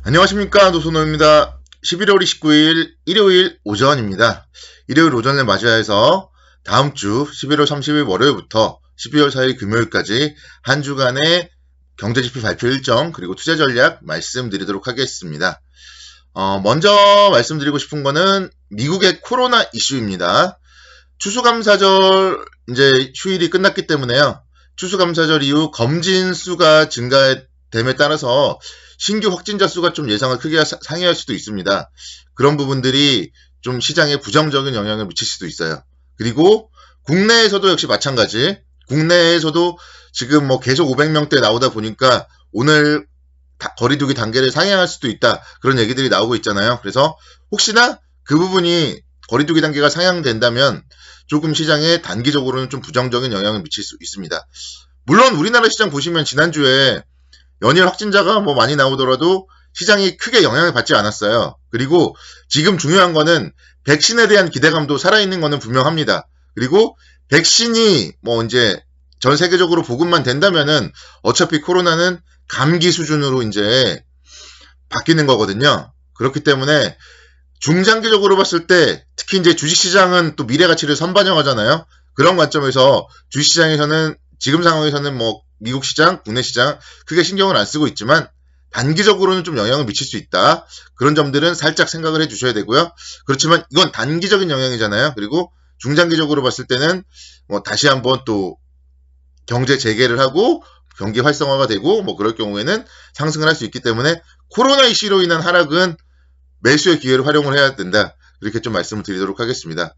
안녕하십니까, 노선호입니다. 11월 29일 일요일 오전입니다. 일요일 오전을 맞이해서 다음 주 11월 30일 월요일부터 12월 4일 금요일까지 한 주간의 경제지표 발표 일정 그리고 투자 전략 말씀드리도록 하겠습니다. 먼저 말씀드리고 싶은 거는 미국의 코로나 이슈입니다. 추수감사절 이제 휴일이 끝났기 때문에요. 추수감사절 이후 검진 수가 증가됨에 따라서 신규 확진자 수가 좀 예상을 크게 상회할 수도 있습니다. 그런 부분들이 좀 시장에 부정적인 영향을 미칠 수도 있어요. 그리고 국내에서도 역시 마찬가지. 국내에서도 지금 뭐 계속 500명대 나오다 보니까 오늘 거리두기 단계를 상향할 수도 있다. 그런 얘기들이 나오고 있잖아요. 그래서 혹시나 그 부분이 거리두기 단계가 상향된다면 조금 시장에 단기적으로는 좀 부정적인 영향을 미칠 수 있습니다. 물론 우리나라 시장 보시면 지난주에 연일 확진자가 뭐 많이 나오더라도 시장이 크게 영향을 받지 않았어요. 그리고 지금 중요한 거는 백신에 대한 기대감도 살아있는 거는 분명합니다. 그리고 백신이 뭐 이제 전 세계적으로 보급만 된다면은 어차피 코로나는 감기 수준으로 이제 바뀌는 거거든요. 그렇기 때문에 중장기적으로 봤을 때 특히 이제 주식시장은 또 미래 가치를 선반영하잖아요. 그런 관점에서 주식시장에서는 지금 상황에서는 뭐 미국 시장, 국내 시장 크게 신경을 안 쓰고 있지만 단기적으로는 좀 영향을 미칠 수 있다. 그런 점들은 살짝 생각을 해 주셔야 되고요. 그렇지만 이건 단기적인 영향이잖아요. 그리고 중장기적으로 봤을 때는 뭐 다시 한번 또 경제 재개를 하고 경기 활성화가 되고 뭐 그럴 경우에는 상승을 할 수 있기 때문에 코로나 이슈로 인한 하락은 매수의 기회를 활용을 해야 된다. 이렇게 좀 말씀을 드리도록 하겠습니다.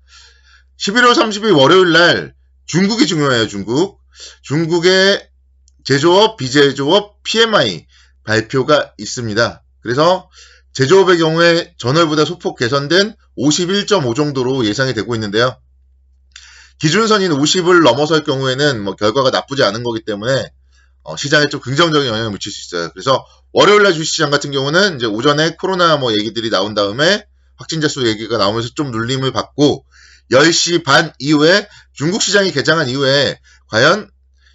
11월 30일 월요일 날 중국이 중요해요. 중국의 제조업, 비제조업, PMI 발표가 있습니다. 그래서 제조업의 경우에 전월보다 소폭 개선된 51.5 정도로 예상이 되고 있는데요. 기준선인 50을 넘어설 경우에는 뭐 결과가 나쁘지 않은 거기 때문에 시장에 좀 긍정적인 영향을 미칠 수 있어요. 그래서 월요일날 주식시장 같은 경우는 이제 오전에 코로나 뭐 얘기들이 나온 다음에 확진자 수 얘기가 나오면서 좀 눌림을 받고 10시 반 이후에 중국 시장이 개장한 이후에 과연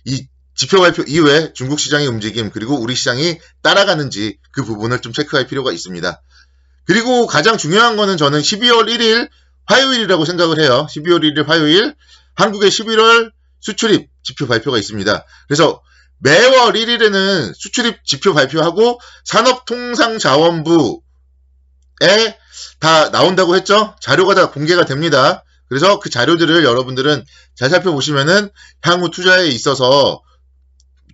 이 지표 발표 이후에 중국 시장의 움직임 그리고 우리 시장이 따라가는지 그 부분을 좀 체크할 필요가 있습니다. 그리고 가장 중요한 거는 저는 12월 1일 화요일이라고 생각을 해요. 12월 1일 화요일 한국의 11월 수출입 지표 발표가 있습니다. 그래서 매월 1일에는 수출입 지표 발표하고 산업통상자원부에 다 나온다고 했죠. 자료가 다 공개가 됩니다. 그래서 그 자료들을 여러분들은 잘 살펴보시면은 향후 투자에 있어서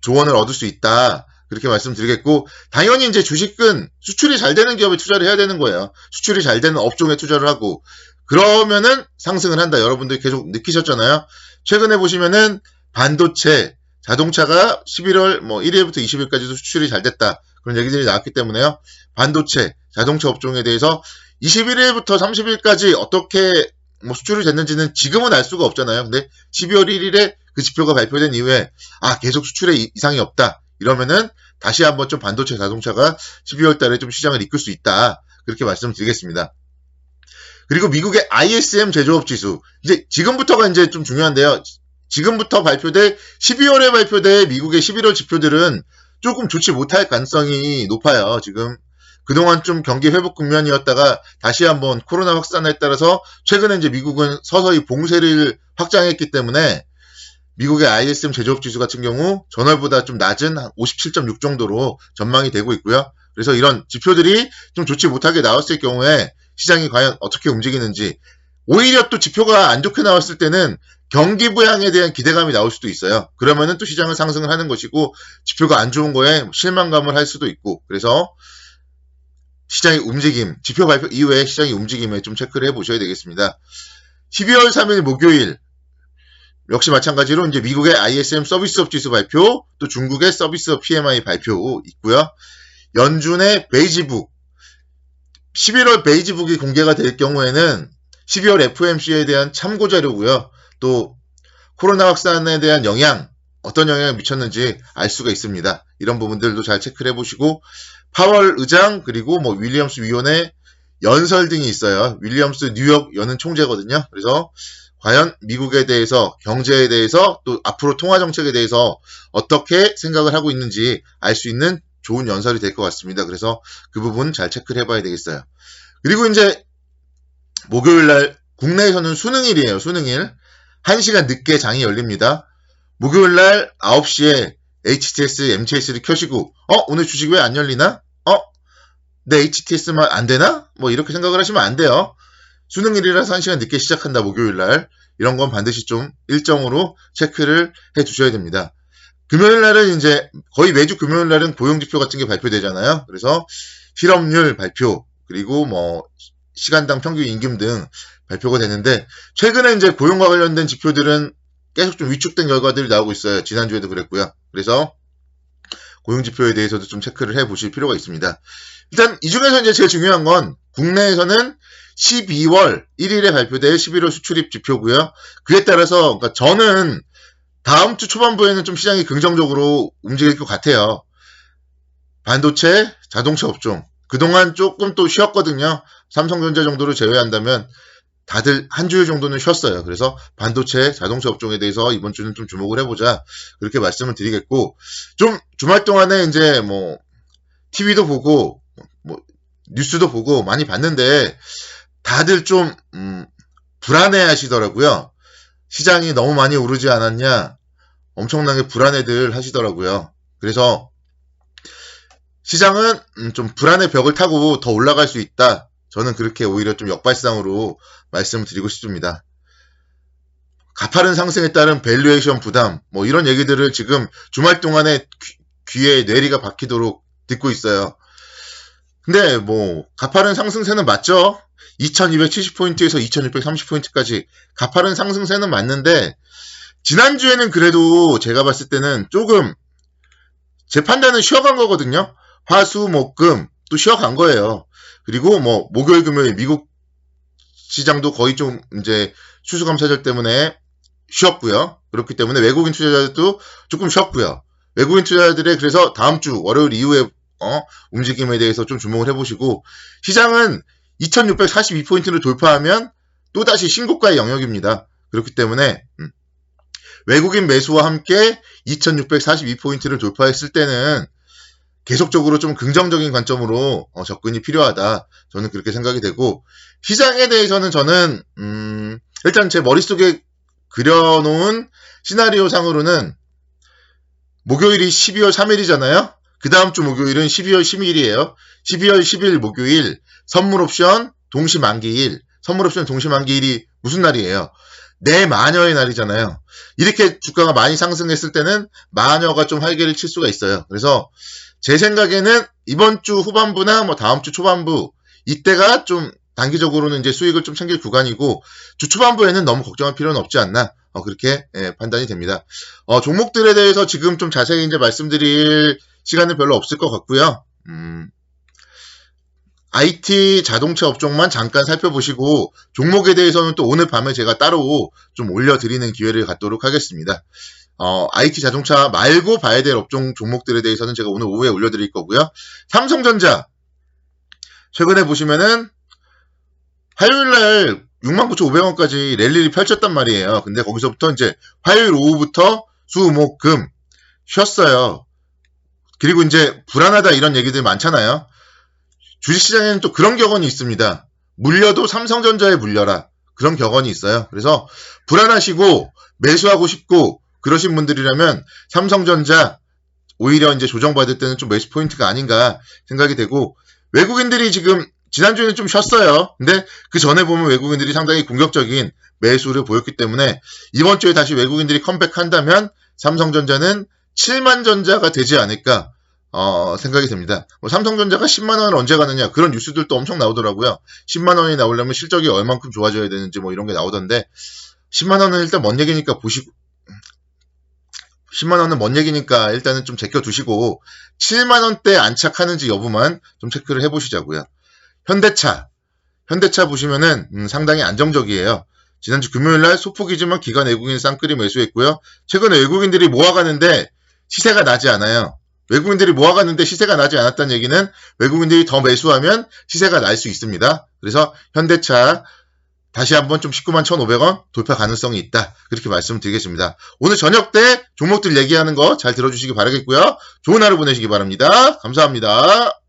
조언을 얻을 수 있다. 그렇게 말씀드리겠고, 당연히 이제 주식은 수출이 잘 되는 기업에 투자를 해야 되는 거예요. 수출이 잘 되는 업종에 투자를 하고, 그러면은 상승을 한다. 여러분들이 계속 느끼셨잖아요. 최근에 보시면은 반도체, 자동차가 11월 뭐 1일부터 20일까지도 수출이 잘 됐다. 그런 얘기들이 나왔기 때문에요. 반도체, 자동차 업종에 대해서 21일부터 30일까지 어떻게 뭐 수출이 됐는지는 지금은 알 수가 없잖아요. 근데 12월 1일에 그 지표가 발표된 이후에 계속 수출에 이상이 없다. 이러면은 다시 한번 좀 반도체 자동차가 12월 달에 좀 시장을 이끌 수 있다. 그렇게 말씀드리겠습니다. 그리고 미국의 ISM 제조업 지수. 이제 지금부터가 이제 좀 중요한데요. 지금부터 발표될 12월에 발표될 미국의 11월 지표들은 조금 좋지 못할 가능성이 높아요. 지금 그동안 좀 경기 회복 국면이었다가 다시 한번 코로나 확산에 따라서 최근에 이제 미국은 서서히 봉쇄를 확장했기 때문에 미국의 ISM 제조업 지수 같은 경우 전월보다 좀 낮은 57.6 정도로 전망이 되고 있고요. 그래서 이런 지표들이 좀 좋지 못하게 나왔을 경우에 시장이 과연 어떻게 움직이는지, 오히려 또 지표가 안 좋게 나왔을 때는 경기 부양에 대한 기대감이 나올 수도 있어요. 그러면은 또 시장은 상승을 하는 것이고, 지표가 안 좋은 거에 실망감을 할 수도 있고, 그래서 시장의 움직임, 지표 발표 이후에 시장의 움직임에 좀 체크를 해보셔야 되겠습니다. 12월 3일 목요일, 역시 마찬가지로 이제 미국의 ISM 서비스업 지수 발표, 또 중국의 서비스업 PMI 발표 있고요. 연준의 베이지북, 11월 베이지북이 공개가 될 경우에는 12월 FOMC에 대한 참고 자료고요. 또 코로나 확산에 대한 영향, 어떤 영향을 미쳤는지 알 수가 있습니다. 이런 부분들도 잘 체크를 해보시고, 파월 의장 그리고 뭐 윌리엄스 위원의 연설 등이 있어요. 윌리엄스 뉴욕 연은 총재거든요. 그래서 과연 미국에 대해서, 경제에 대해서, 또 앞으로 통화 정책에 대해서 어떻게 생각을 하고 있는지 알 수 있는 좋은 연설이 될 것 같습니다. 그래서 그 부분 잘 체크를 해봐야 되겠어요. 그리고 이제 목요일 날 국내에서는 수능일이에요. 수능일. 1시간 늦게 장이 열립니다. 목요일 날 9시에 HTS, MTS를 켜시고 오늘 주식 왜 안 열리나? 내 HTS만 안 되나? 뭐 이렇게 생각을 하시면 안 돼요. 수능일이라서 1시간 늦게 시작한다. 목요일 날. 이런 건 반드시 좀 일정으로 체크를 해 두셔야 됩니다. 금요일 날은 이제 거의 매주 금요일 날은 고용지표 같은 게 발표되잖아요. 그래서 실업률 발표, 그리고 뭐 시간당 평균 임금 등 발표가 되는데, 최근에 이제 고용과 관련된 지표들은 계속 좀 위축된 결과들이 나오고 있어요. 지난주에도 그랬고요. 그래서 고용지표에 대해서도 좀 체크를 해 보실 필요가 있습니다. 일단 이 중에서 이제 제일 중요한 건 국내에서는 12월 1일에 발표될 11월 수출입 지표고요. 그에 따라서 그러니까 저는 다음 주 초반부에는 좀 시장이 긍정적으로 움직일 것 같아요. 반도체, 자동차 업종. 그동안 조금 또 쉬었거든요. 삼성전자 정도를 제외한다면 다들 한 주일 정도는 쉬었어요. 그래서 반도체, 자동차 업종에 대해서 이번 주는 좀 주목을 해보자. 그렇게 말씀을 드리겠고, 좀 주말 동안에 이제 뭐 TV도 보고 뭐 뉴스도 보고 많이 봤는데 다들 좀 불안해 하시더라고요. 시장이 너무 많이 오르지 않았냐, 엄청나게 불안해들 하시더라고요. 그래서 시장은 좀 불안의 벽을 타고 더 올라갈 수 있다. 저는 그렇게 오히려 좀 역발상으로 말씀을 드리고 싶습니다. 가파른 상승에 따른 밸류에이션 부담, 뭐 이런 얘기들을 지금 주말 동안에 귀에 뇌리가 박히도록 듣고 있어요. 근데 뭐 가파른 상승세는 맞죠? 2270포인트에서 2630포인트까지 가파른 상승세는 맞는데, 지난주에는 그래도 제가 봤을 때는 조금 제 판단은 쉬어간 거거든요. 화, 수, 목, 금 또 쉬어간 거예요. 그리고 뭐 목요일, 금요일 미국 시장도 거의 좀 이제 추수감사절 때문에 쉬었고요. 그렇기 때문에 외국인 투자자들도 조금 쉬었고요. 외국인 투자자들의 그래서 다음 주 월요일 이후에 움직임에 대해서 좀 주목을 해보시고, 시장은 2642포인트를 돌파하면 또다시 신고가의 영역입니다. 그렇기 때문에 외국인 매수와 함께 2642포인트를 돌파했을 때는 계속적으로 좀 긍정적인 관점으로 접근이 필요하다. 저는 그렇게 생각이 되고, 시장에 대해서는 저는 일단 제 머릿속에 그려놓은 시나리오상으로는 목요일이 12월 3일이잖아요. 그 다음 주 목요일은 12월 10일이에요. 12월 10일 목요일 선물옵션 동시만기일. 선물옵션 동시만기일이 무슨 날이에요? 내 마녀의 날이잖아요. 이렇게 주가가 많이 상승했을 때는 마녀가 좀 활개를 칠 수가 있어요. 그래서 제 생각에는 이번 주 후반부나 뭐 다음 주 초반부, 이때가 좀 단기적으로는 이제 수익을 좀 챙길 구간이고, 주 초반부에는 너무 걱정할 필요는 없지 않나, 그렇게 판단이 됩니다. 종목들에 대해서 지금 좀 자세히 이제 말씀드릴 시간은 별로 없을 것 같고요. IT 자동차 업종만 잠깐 살펴보시고, 종목에 대해서는 또 오늘 밤에 제가 따로 좀 올려드리는 기회를 갖도록 하겠습니다. IT 자동차 말고 봐야 될 업종 종목들에 대해서는 제가 오늘 오후에 올려드릴 거고요. 삼성전자, 최근에 보시면은 화요일날 69,500원까지 랠리를 펼쳤단 말이에요. 근데 거기서부터 이제 화요일 오후부터 수, 목, 금 쉬었어요. 그리고 이제 불안하다 이런 얘기들 많잖아요. 주식시장에는 또 그런 격언이 있습니다. 물려도 삼성전자에 물려라. 그런 격언이 있어요. 그래서 불안하시고 매수하고 싶고 그러신 분들이라면 삼성전자 오히려 이제 조정받을 때는 좀 매수 포인트가 아닌가 생각이 되고, 외국인들이 지금 지난주에는 좀 쉬었어요. 근데 그 전에 보면 외국인들이 상당히 공격적인 매수를 보였기 때문에 이번 주에 다시 외국인들이 컴백한다면 삼성전자는 7만 전자가 되지 않을까 생각이 됩니다. 삼성전자가 10만 원을 언제 가느냐, 그런 뉴스들도 엄청 나오더라고요. 10만 원이 나오려면 실적이 얼만큼 좋아져야 되는지 뭐 이런 게 나오던데, 10만 원은 일단 먼 얘기니까 보시고, 10만 원은 먼 얘기니까 일단은 좀 제껴두시고 7만 원대 안착하는지 여부만 좀 체크를 해보시자고요. 현대차 보시면은 상당히 안정적이에요. 지난주 금요일날 소폭이지만 기관 외국인 쌍끌이 매수했고요. 최근에 외국인들이 모아가는데 시세가 나지 않아요. 외국인들이 모아가는데 시세가 나지 않았다는 얘기는 외국인들이 더 매수하면 시세가 날 수 있습니다. 그래서 현대차 다시 한번 좀 19만 1,500원 돌파 가능성이 있다. 그렇게 말씀드리겠습니다. 오늘 저녁 때 종목들 얘기하는 거 잘 들어주시기 바라겠고요. 좋은 하루 보내시기 바랍니다. 감사합니다.